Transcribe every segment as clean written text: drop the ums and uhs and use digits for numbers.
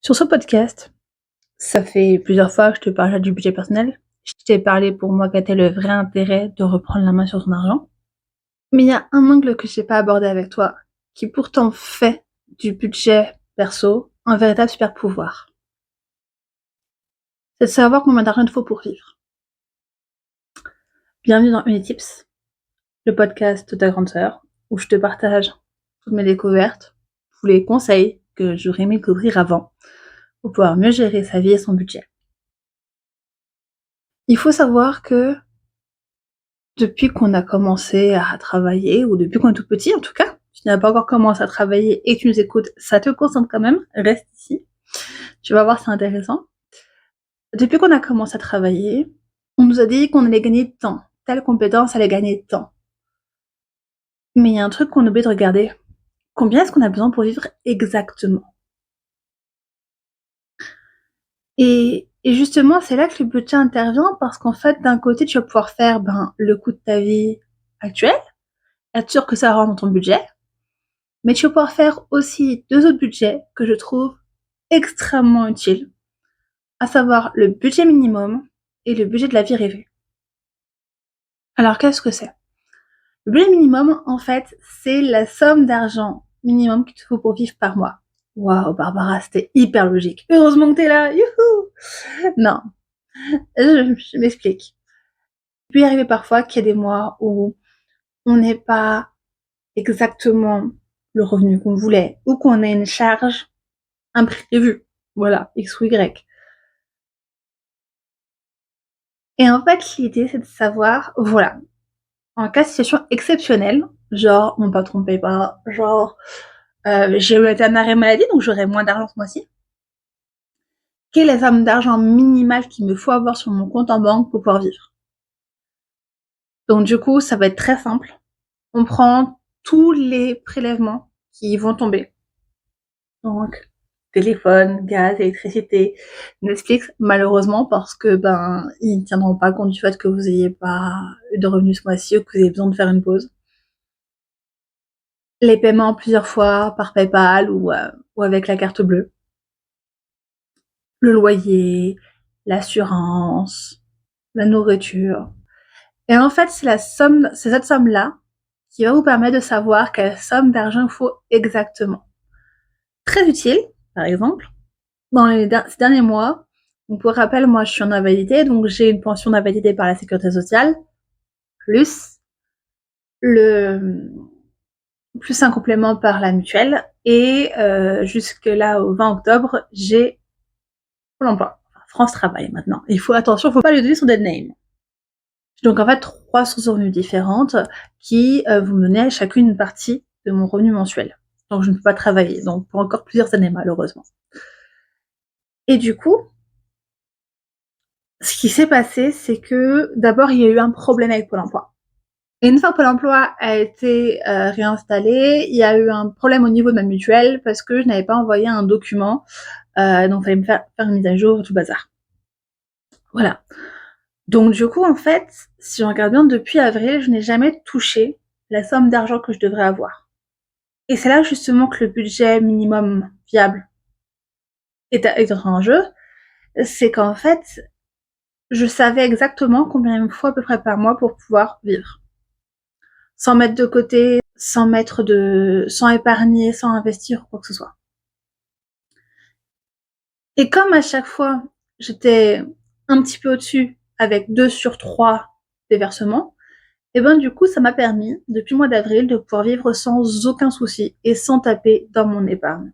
Sur ce podcast, ça fait plusieurs fois que je te parle du budget personnel. Je t'ai parlé pour moi quel était le vrai intérêt de reprendre la main sur ton argent. Mais il y a un angle que je n'ai pas abordé avec toi, qui pourtant fait du budget perso un véritable super pouvoir. C'est de savoir combien d'argent il te faut pour vivre. Bienvenue dans Unitips, le podcast de ta grande sœur, où je te partage toutes mes découvertes, tous les conseils que j'aurais aimé découvrir avant, pour pouvoir mieux gérer sa vie et son budget. Il faut savoir que depuis qu'on a commencé à travailler, ou depuis qu'on est tout petit en tout cas, si tu n'as pas encore commencé à travailler et que tu nous écoutes, ça te concerne quand même, reste ici. Tu vas voir, c'est intéressant. Depuis qu'on a commencé à travailler, on nous a dit qu'on allait gagner tant, telle compétence allait gagner tant. Mais il y a un truc qu'on oublie de regarder. Combien est-ce qu'on a besoin pour vivre exactement ? Et justement, c'est là que le budget intervient, parce qu'en fait, d'un côté, tu vas pouvoir faire le coût de ta vie actuelle, être sûr que ça rentre dans ton budget, mais tu vas pouvoir faire aussi 2 autres budgets que je trouve extrêmement utiles, à savoir le budget minimum et le budget de la vie rêvée. Alors qu'est-ce que c'est ? Le budget minimum, en fait, c'est la somme d'argent minimum qu'il te faut pour vivre par mois. Waouh, Barbara, c'était hyper logique. Heureusement que t'es là, youhou ! Non, je m'explique. Il peut y arriver parfois qu'il y a des mois où on n'est pas exactement le revenu qu'on voulait, ou qu'on a une charge imprévue. Voilà, X ou Y. Et en fait, l'idée, c'est de savoir, voilà, en cas de situation exceptionnelle, genre mon patron ne paye pas, genre j'ai eu un arrêt maladie, donc j'aurai moins d'argent ce mois-ci, quelle est la somme d'argent minimale qu'il me faut avoir sur mon compte en banque pour pouvoir vivre ? Donc du coup, ça va être très simple. On prend tous les prélèvements qui vont tomber. Donc, téléphone, gaz, électricité, Netflix, malheureusement, parce que ils ne tiendront pas compte du fait que vous n'ayez pas eu de revenus ce mois-ci ou que vous avez besoin de faire une pause. Les paiements plusieurs fois par PayPal ou avec la carte bleue. Le loyer, l'assurance, la nourriture. Et en fait, c'est cette somme-là qui va vous permettre de savoir quelle somme d'argent il faut exactement. Très utile, par exemple, dans ces derniers mois. Donc pour rappel, moi je suis en invalidité, donc j'ai une pension d'invalidité par la sécurité sociale, plus un complément par la mutuelle, et jusque là au 20 octobre, j'ai Pôle emploi, France Travail maintenant. Il faut faut pas lui donner son dead name. Donc en fait 3 sources de revenus différentes qui vont me donner chacune une partie de mon revenu mensuel. Donc je ne peux pas travailler, donc pour encore plusieurs années malheureusement. Et du coup, ce qui s'est passé, c'est que d'abord il y a eu un problème avec Pôle emploi. Et une fois que Pôle emploi a été réinstallé, il y a eu un problème au niveau de ma mutuelle parce que je n'avais pas envoyé un document, donc il fallait me faire une mise à jour, tout le bazar. Voilà. Donc du coup, en fait, si on regarde bien, depuis avril, je n'ai jamais touché la somme d'argent que je devrais avoir. Et c'est là justement que le budget minimum viable est en jeu. C'est qu'en fait, je savais exactement combien il me faut à peu près par mois pour pouvoir vivre. Sans mettre de côté, sans épargner, sans investir, quoi que ce soit. Et comme à chaque fois, j'étais un petit peu au-dessus avec 2 sur 3 des versements, et du coup, ça m'a permis, depuis le mois d'avril, de pouvoir vivre sans aucun souci et sans taper dans mon épargne.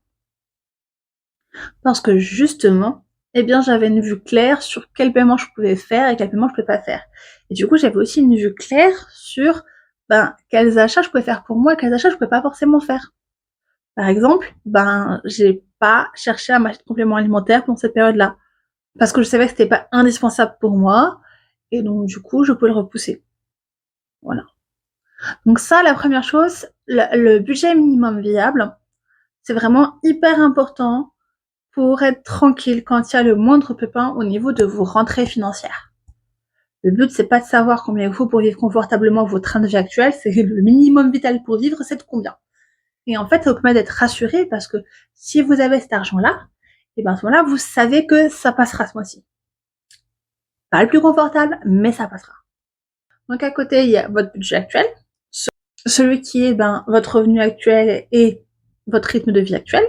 Parce que justement, j'avais une vue claire sur quel paiement je pouvais faire et quel paiement je pouvais pas faire. Et du coup, j'avais aussi une vue claire sur quels achats je pouvais faire pour moi et quels achats je pouvais pas forcément faire. Par exemple, j'ai pas cherché à m'acheter de compléments alimentaires pendant cette période-là. Parce que je savais que c'était pas indispensable pour moi. Et donc, du coup, je pouvais le repousser. Voilà. Donc ça, la première chose, le budget minimum viable, c'est vraiment hyper important pour être tranquille quand il y a le moindre pépin au niveau de vos rentrées financières. Le but, c'est pas de savoir combien il faut pour vivre confortablement votre train de vie actuel, c'est le minimum vital pour vivre, c'est de combien. Et en fait, ça vous permet d'être rassuré parce que si vous avez cet argent-là, et bien à ce moment-là, vous savez que ça passera ce mois-ci. Pas le plus confortable, mais ça passera. Donc à côté, il y a votre budget actuel, celui qui est votre revenu actuel et votre rythme de vie actuel.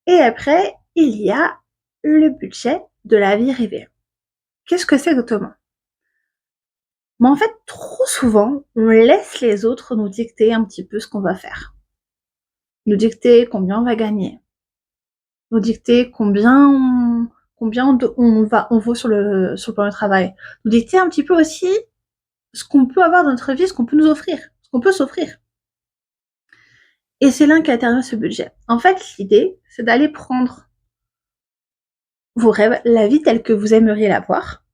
Et après, il y a le budget de la vie rêvée. Qu'est-ce que c'est exactement? Mais en fait, trop souvent, on laisse les autres nous dicter un petit peu ce qu'on va faire. Nous dicter combien on va gagner. Nous dicter combien on vaut sur le plan du travail. Nous dicter un petit peu aussi ce qu'on peut avoir dans notre vie, ce qu'on peut nous offrir, ce qu'on peut s'offrir. Et c'est là qu'intervient ce budget. En fait, l'idée, c'est d'aller prendre vos rêves, la vie telle que vous aimeriez l'avoir,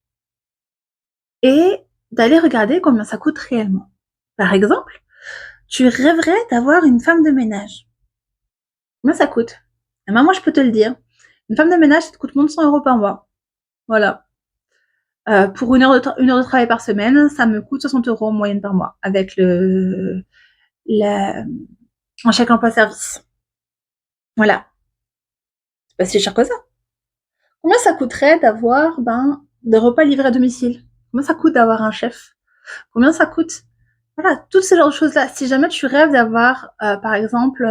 et d'aller regarder combien ça coûte réellement. Par exemple, tu rêverais d'avoir une femme de ménage. Combien ça coûte? Et moi, je peux te le dire. Une femme de ménage, ça te coûte moins de 100 € par mois. Voilà. Pour une heure de travail par semaine, ça me coûte 60 € en moyenne par mois, avec un chèque emploi-service. Voilà. C'est pas si cher que ça. Combien ça coûterait d'avoir des repas livrés à domicile? Combien ça coûte d'avoir un chef? Combien ça coûte? Voilà, toutes ces genres de choses-là. Si jamais tu rêves d'avoir, par exemple,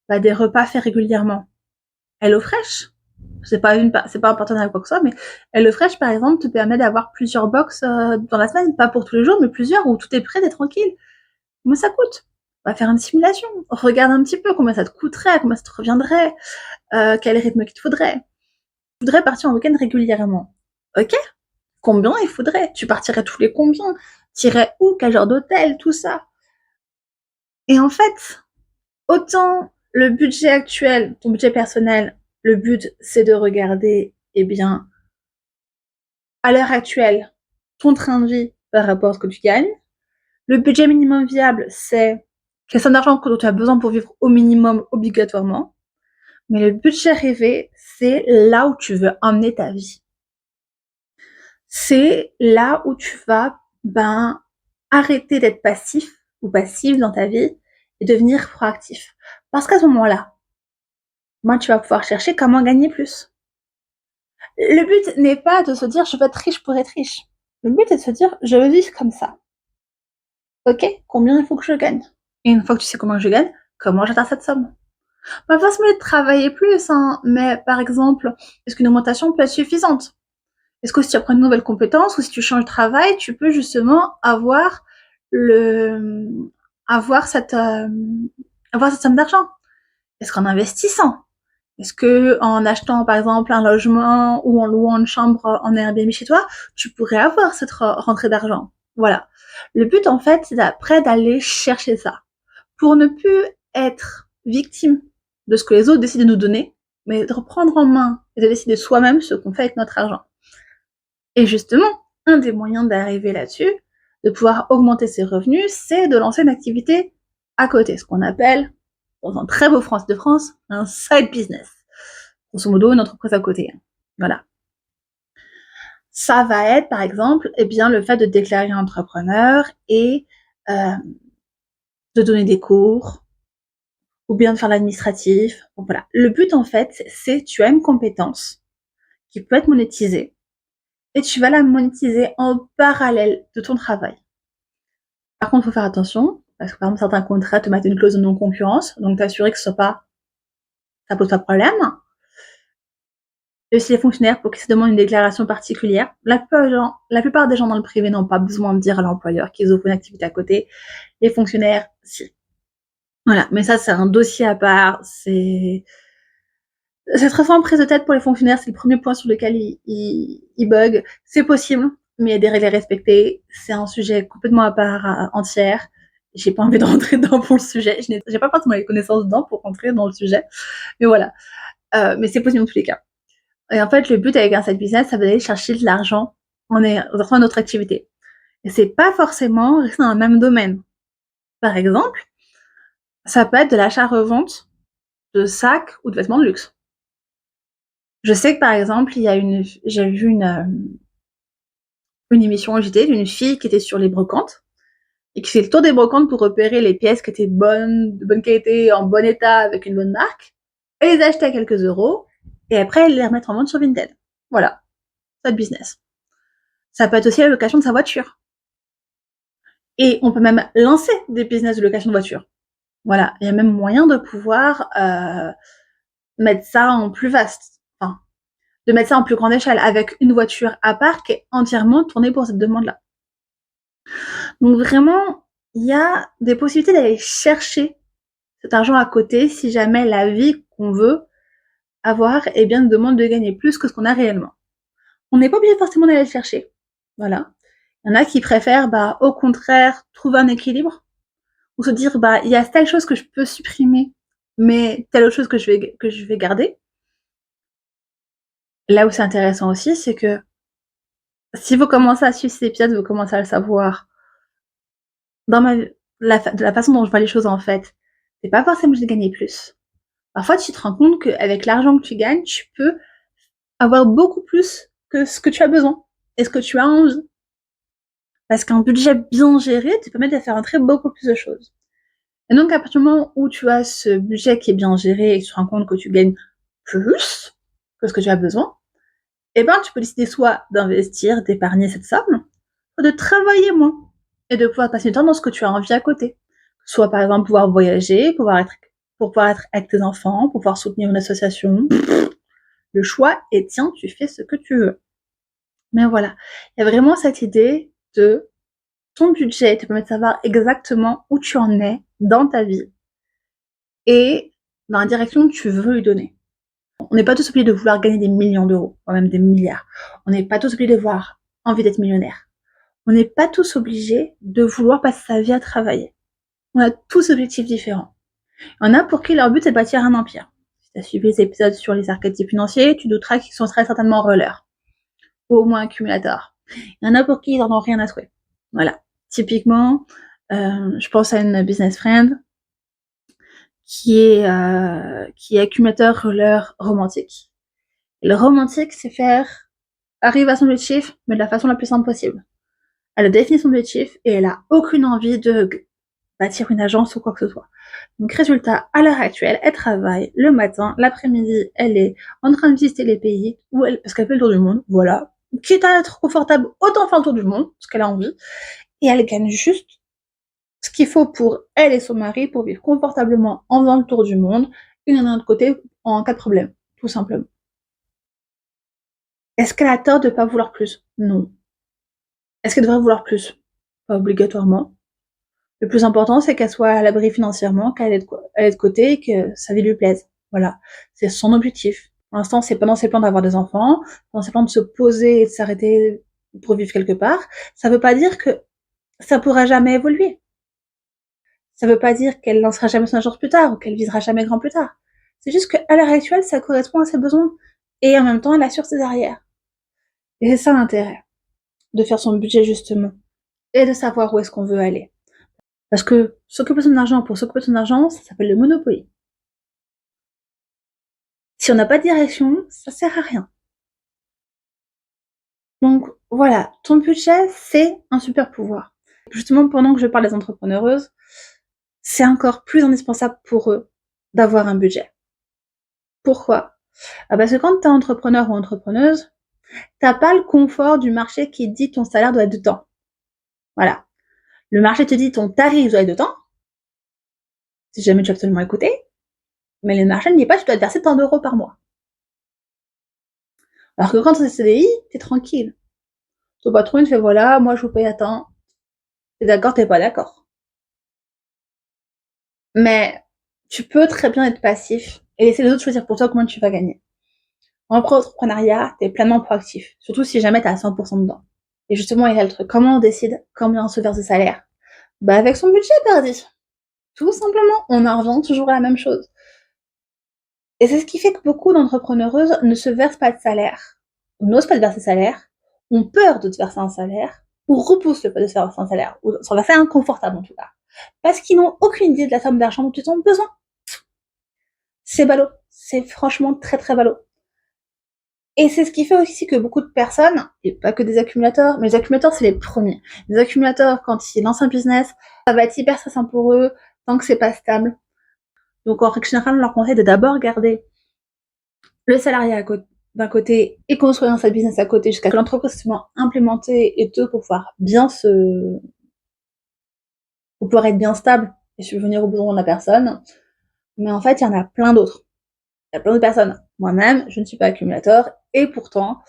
des repas faits régulièrement, HelloFresh, c'est pas un partenariat ou quoi que ce soit, mais HelloFresh, par exemple, te permet d'avoir plusieurs box dans la semaine, pas pour tous les jours, mais plusieurs, où tout est prêt, t'es tranquille. Combien ça coûte? On va faire une simulation. Regarde un petit peu combien ça te coûterait, combien ça te reviendrait, quel rythme qu'il te faudrait. Tu voudrais partir en week-end régulièrement. Ok? Combien il faudrait? Tu partirais tous les combien? T'irais où? Quel genre d'hôtel? Tout ça. Et en fait, autant le budget actuel, ton budget personnel, le but, c'est de regarder, à l'heure actuelle, ton train de vie par rapport à ce que tu gagnes. Le budget minimum viable, c'est quelle somme d'argent que tu as besoin pour vivre au minimum obligatoirement. Mais le budget rêvé, c'est là où tu veux emmener ta vie. C'est là où tu vas arrêter d'être passif ou passive dans ta vie et devenir proactif. Parce qu'à ce moment-là, tu vas pouvoir chercher comment gagner plus. Le but n'est pas de se dire je veux être riche pour être riche. Le but est de se dire je veux vivre comme ça. Ok, combien il faut que je gagne? Et une fois que tu sais comment je gagne, comment j'atteins cette somme? Pas forcément de travailler plus, mais par exemple, est-ce qu'une augmentation peut être suffisante? Est-ce que si tu apprends une nouvelle compétence ou si tu changes de travail, tu peux justement avoir cette somme d'argent? Est-ce qu'en investissant? Est-ce que en achetant par exemple un logement ou en louant une chambre en Airbnb chez toi, tu pourrais avoir cette rentrée d'argent? Voilà. Le but en fait, c'est après d'aller chercher ça. Pour ne plus être victime de ce que les autres décident de nous donner, mais de reprendre en main et de décider soi-même ce qu'on fait avec notre argent. Et justement, un des moyens d'arriver là-dessus, de pouvoir augmenter ses revenus, c'est de lancer une activité à côté, ce qu'on appelle, dans un très beau France de France, un side business. Grosso modo, une entreprise à côté. Voilà. Ça va être, par exemple, le fait de déclarer un entrepreneur et de donner des cours, ou bien de faire l'administratif. Donc voilà. Le but, en fait, c'est tu as une compétence qui peut être monétisée et tu vas la monétiser en parallèle de ton travail. Par contre, il faut faire attention, parce que par exemple, certains contrats te mettent une clause de non-concurrence, donc t'assurer que ça pose pas de problème. Et aussi les fonctionnaires, pour qu'ils se demandent une déclaration particulière. La plupart des gens dans le privé n'ont pas besoin de dire à l'employeur qu'ils ouvrent une activité à côté. Les fonctionnaires, si. Voilà, mais ça, c'est un dossier à part, c'est très souvent prise de tête pour les fonctionnaires, c'est le premier point sur lequel ils bug. C'est possible, mais il y a des règles à respecter. C'est un sujet complètement à part entière. J'ai pas envie de rentrer dedans pour le sujet. J'ai pas forcément les connaissances dedans pour rentrer dans le sujet. Mais voilà. Mais c'est possible dans tous les cas. Et en fait, le but avec un side business, ça va aller chercher de l'argent en faisant notre activité. Et c'est pas forcément rester dans le même domaine. Par exemple, ça peut être de l'achat-revente de sacs ou de vêtements de luxe. Je sais que par exemple, j'ai vu une émission au JT d'une fille qui était sur les brocantes et qui fait le tour des brocantes pour repérer les pièces qui étaient de bonne qualité, en bon état, avec une bonne marque. Elle les achetait à quelques euros et après les remettre en vente sur Vinted. Voilà, ça de business. Ça peut être aussi la location de sa voiture. Et on peut même lancer des business de location de voiture. Voilà, il y a même moyen de pouvoir mettre ça en plus vaste. Enfin, de mettre ça en plus grande échelle avec une voiture à part qui est entièrement tournée pour cette demande-là. Donc vraiment, il y a des possibilités d'aller chercher cet argent à côté si jamais la vie qu'on veut avoir nous demande de gagner plus que ce qu'on a réellement. On n'est pas obligé forcément d'aller le chercher. Voilà. Il y en a qui préfèrent, au contraire, trouver un équilibre ou se dire, il y a telle chose que je peux supprimer, mais telle autre chose que je vais garder. Là où c'est intéressant aussi, c'est que si vous commencez à suivre cet épisode, vous commencez à le savoir. De la façon dont je vois les choses en fait, c'est pas forcément de gagner plus. Parfois, tu te rends compte qu'avec l'argent que tu gagnes, tu peux avoir beaucoup plus que ce que tu as besoin et ce que tu as envie. Parce qu'un budget bien géré te permet de faire entrer beaucoup plus de choses. Et donc, à partir du moment où tu as ce budget qui est bien géré et que tu te rends compte que tu gagnes plus que ce que tu as besoin, tu peux décider soit d'investir, d'épargner cette somme, soit de travailler moins et de pouvoir passer du temps dans ce que tu as envie à côté. Soit par exemple pouvoir voyager, pour pouvoir être avec tes enfants, pour pouvoir soutenir une association. Le choix est tien, tu fais ce que tu veux. Mais voilà, il y a vraiment cette idée de ton budget te permet de savoir exactement où tu en es dans ta vie et dans la direction que tu veux lui donner. On n'est pas tous obligés de vouloir gagner des millions d'euros, ou même des milliards. On n'est pas tous obligés d'avoir envie d'être millionnaire. On n'est pas tous obligés de vouloir passer sa vie à travailler. On a tous objectifs différents. Il y en a pour qui leur but est de bâtir un empire. Si tu as suivi les épisodes sur les archétypes financiers, tu douteras qu'ils sont très certainement rollers. Ou au moins accumulateurs. Il y en a pour qui ils n'en ont rien à souhaiter. Voilà. Typiquement, je pense à une business friend qui est accumulateur roller romantique. Et le romantique, c'est arriver à son objectif, mais de la façon la plus simple possible. Elle a défini son objectif et elle a aucune envie de bâtir une agence ou quoi que ce soit. Donc résultat, à l'heure actuelle, elle travaille le matin, l'après-midi, elle est en train de visiter les pays parce qu'elle fait le tour du monde, voilà. Quitte à être confortable, autant faire le tour du monde, parce qu'elle a envie. Et elle gagne juste ce qu'il faut pour elle et son mari pour vivre confortablement en faisant le tour du monde, une d'un autre côté, en cas de problème, tout simplement. Est-ce qu'elle a tort de ne pas vouloir plus? Non. Est-ce qu'elle devrait vouloir plus? Pas obligatoirement. Le plus important, c'est qu'elle soit à l'abri financièrement, qu'elle ait de côté et que sa vie lui plaise. Voilà. C'est son objectif. Pour l'instant, c'est pas dans ses plans d'avoir des enfants, dans ses plans de se poser et de s'arrêter pour vivre quelque part. Ça veut pas dire que ça pourra jamais évoluer. Ça veut pas dire qu'elle lancera jamais son agence plus tard ou qu'elle visera jamais grand plus tard. C'est juste qu'à l'heure actuelle, ça correspond à ses besoins et en même temps, elle assure ses arrières. Et c'est ça l'intérêt de faire son budget justement et de savoir où est-ce qu'on veut aller. Parce que s'occuper de son argent pour s'occuper de son argent, ça s'appelle le Monopoly. Si on n'a pas de direction, ça sert à rien. Donc voilà, ton budget, c'est un super pouvoir. Justement, pendant que je parle des entrepreneureuses, c'est encore plus indispensable pour eux d'avoir un budget. Pourquoi? Parce que quand t'es entrepreneur ou entrepreneuse, t'as pas le confort du marché qui dit ton salaire doit être de temps. Voilà. Le marché te dit ton tarif doit être de temps, si jamais tu as absolument écouté, mais le marché ne dit pas que tu dois te verser tant d'euros par mois. Alors que quand t'es CDI, t'es tranquille. Ton patron, il te fait voilà, moi je vous paye à temps. T'es d'accord, t'es pas d'accord. Mais tu peux très bien être passif et laisser les autres choisir pour toi comment tu vas gagner. En entrepreneuriat, t'es pleinement proactif, surtout si jamais t'es à 100% dedans. Et justement, il y a le truc, comment on décide combien on se verse de salaire? Avec son budget, perdu. Tout simplement, on en revient toujours à la même chose. Et c'est ce qui fait que beaucoup d'entrepreneureuses ne se versent pas de salaire, n'osent pas te verser de salaire, ont peur de te verser un salaire, ou repoussent le fait de se verser un salaire, ou s'en verser inconfortable en tout cas. Parce qu'ils n'ont aucune idée de la somme d'argent dont ils ont besoin. C'est ballot. C'est franchement très très ballot. Et c'est ce qui fait aussi que beaucoup de personnes, et pas que des accumulateurs, mais les accumulateurs c'est les premiers. Les accumulateurs, quand ils lancent un business, ça va être hyper stressant pour eux, tant que c'est pas stable. Donc en règle générale, on leur conseille de d'abord garder le salariat d'un côté et construire sa business à côté jusqu'à ce que l'entreprise soit implémentée et tout pour pouvoir pour pouvoir être bien stable et subvenir aux besoins de la personne. Mais en fait, il y en a plein d'autres. Il y a plein d'autres personnes. Moi-même, je ne suis pas accumulateur et pourtant,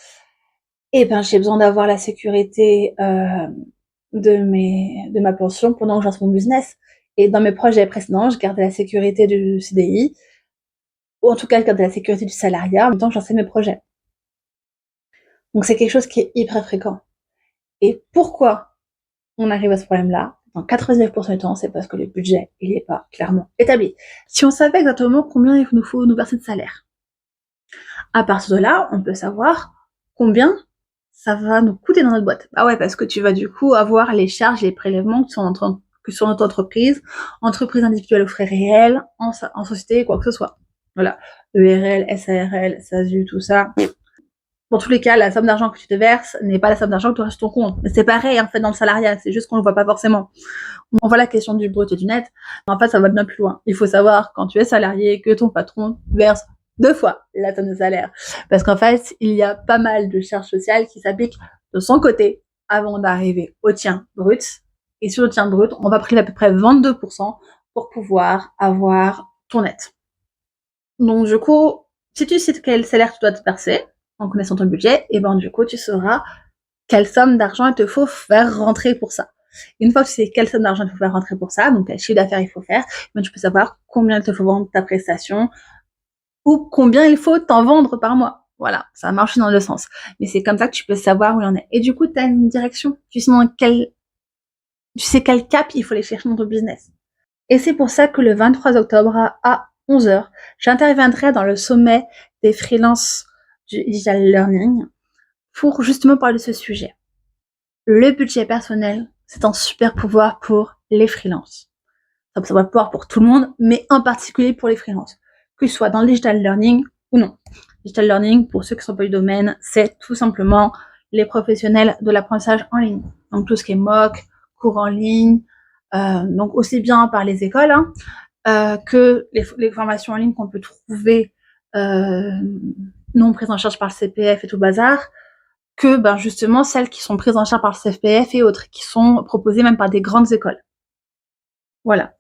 j'ai besoin d'avoir la sécurité de ma pension pendant que je lance mon business. Et dans mes projets précédents, je gardais la sécurité du CDI, ou en tout cas, je gardais la sécurité du salariat en même temps que je lançais mes projets. Donc c'est quelque chose qui est hyper fréquent. Et pourquoi on arrive à ce problème-là? Dans 99% du temps, c'est parce que le budget, il n'est pas clairement établi. Si on savait exactement combien il nous faut nous verser de salaire, à partir de là, on peut savoir combien ça va nous coûter dans notre boîte. Bah ouais, parce que tu vas du coup avoir les charges, les prélèvements que sur notre entreprise individuelle aux frais réels, en société, quoi que ce soit. Voilà. ERL, SARL, SASU, tout ça. Dans tous les cas, la somme d'argent que tu te verses n'est pas la somme d'argent que tu auras sur ton compte. Mais c'est pareil, en fait, dans le salariat. C'est juste qu'on ne le voit pas forcément. On voit la question du brut et du net. Mais en fait, ça va bien plus loin. Il faut savoir, quand tu es salarié, que ton patron verse 2 fois la somme de salaire. Parce qu'en fait, il y a pas mal de charges sociales qui s'appliquent de son côté avant d'arriver au tien brut. Et sur le tien brut, on va priver à peu près 22% pour pouvoir avoir ton net. Donc, du coup, si tu sais quel salaire tu dois te verser, en connaissant ton budget, et du coup, tu sauras quelle somme d'argent il te faut faire rentrer pour ça. Une fois que tu sais quelle somme d'argent il faut faire rentrer pour ça, donc quel chiffre d'affaires il faut faire, tu peux savoir combien il te faut vendre ta prestation ou combien il faut t'en vendre par mois. Voilà, ça marche dans le sens. Mais c'est comme ça que tu peux savoir où il en est. Et du coup, tu as une direction. Tu sais quel cap il faut aller chercher dans ton business. Et c'est pour ça que le 23 octobre à 11h, j'interviendrai dans le sommet des freelances du digital learning pour justement parler de ce sujet. Le budget personnel, c'est un super pouvoir pour les freelances. Ça peut être un pouvoir pour tout le monde, mais en particulier pour les freelances, que ce soit dans le digital learning ou non. Digital learning, pour ceux qui ne sont pas du domaine, c'est tout simplement les professionnels de l'apprentissage en ligne. Donc tout ce qui est MOOC, cours en ligne, donc aussi bien par les écoles que les formations en ligne qu'on peut trouver non prises en charge par le CPF et tout le bazar, que justement celles qui sont prises en charge par le CPF et autres, qui sont proposées même par des grandes écoles. Voilà.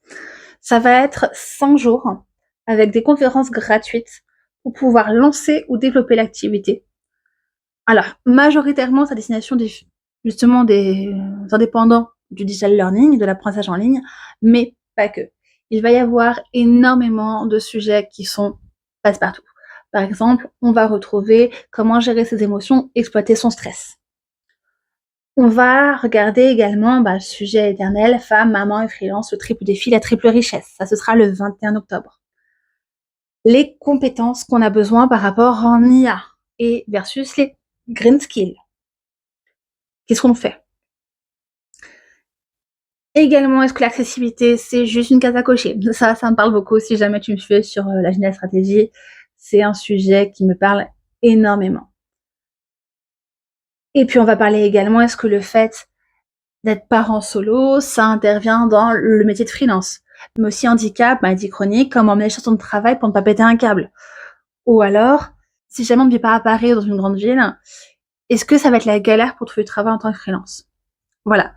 Ça va être 5 jours avec des conférences gratuites pour pouvoir lancer ou développer l'activité. Alors, majoritairement, c'est à destination justement des indépendants du digital learning, de l'apprentissage en ligne, mais pas que. Il va y avoir énormément de sujets qui sont passe-partout. Par exemple, on va retrouver comment gérer ses émotions, exploiter son stress. On va regarder également le sujet éternel, femme, maman et freelance, le triple défi, la triple richesse. Ça, ce sera le 21 octobre. Les compétences qu'on a besoin par rapport en IA et versus les green skills. Qu'est-ce qu'on fait? Également, est-ce que l'accessibilité, c'est juste une case à cocher? Ça me parle beaucoup. Si jamais tu me suis sur la génie stratégie, c'est un sujet qui me parle énormément. Et puis, on va parler également, est-ce que le fait d'être parent solo, ça intervient dans le métier de freelance? Mais aussi handicap, maladie chronique, comment emmener sur ton travail pour ne pas péter un câble? Ou alors, si jamais on ne vit pas à Paris dans une grande ville, est-ce que ça va être la galère pour trouver du travail en tant que freelance? Voilà.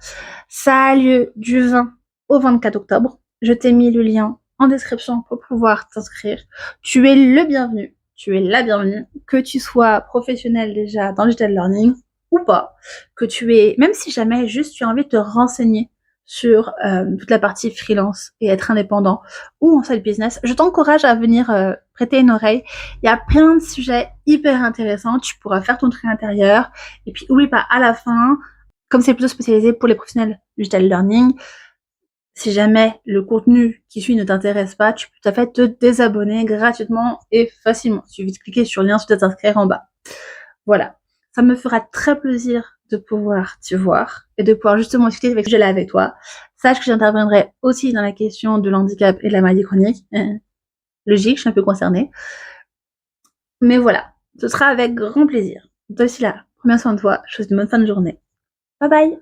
Ça a lieu du 20 au 24 octobre. Je t'ai mis le lien en description pour pouvoir t'inscrire. Tu es le bienvenu. Tu es la bienvenue. Que tu sois professionnel déjà dans le digital learning ou pas. Que tu es, même si jamais juste tu as envie de te renseigner sur toute la partie freelance et être indépendant ou en side business, je t'encourage à venir prêter une oreille. Il y a plein de sujets hyper intéressants. Tu pourras faire ton tri intérieur. Et puis, oublie pas, à la fin, comme c'est plutôt spécialisé pour les professionnels du digital learning, si jamais le contenu qui suit ne t'intéresse pas, tu peux tout à fait te désabonner gratuitement et facilement. Il suffit de cliquer sur le lien sur t'inscrire en bas. Voilà. Ça me fera très plaisir de pouvoir te voir et de pouvoir justement discuter avec ce sujet-là avec toi. Sache que j'interviendrai aussi dans la question de l'handicap et de la maladie chronique. Logique, je suis un peu concernée. Mais voilà, ce sera avec grand plaisir. Toi aussi là, prends bien soin de toi. Je te souhaite une bonne fin de journée. Bye bye!